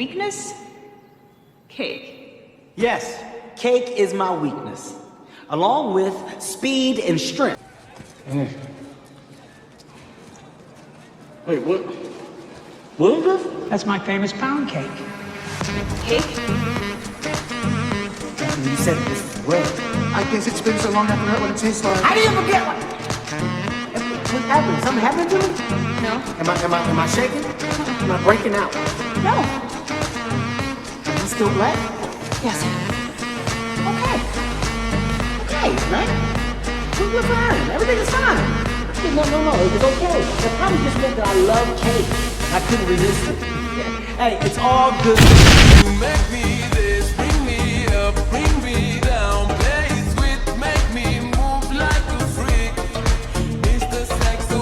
Weakness? Cake. Yes, cake is my weakness, along with speed and strength. Wait, what? What is this? That's my famous pound cake. Cake? You said this is great. I guess it's been so long I forgot what it tastes like. How do you forget what? What happened? Something happened to me? No. Am I shaking? Am I breaking out? No. Am I still black? Yes. Okay, man. We're fine. Everything is fine. No. It's okay. It probably just meant that I love cake. I couldn't resist it. Hey, it's all good. You make me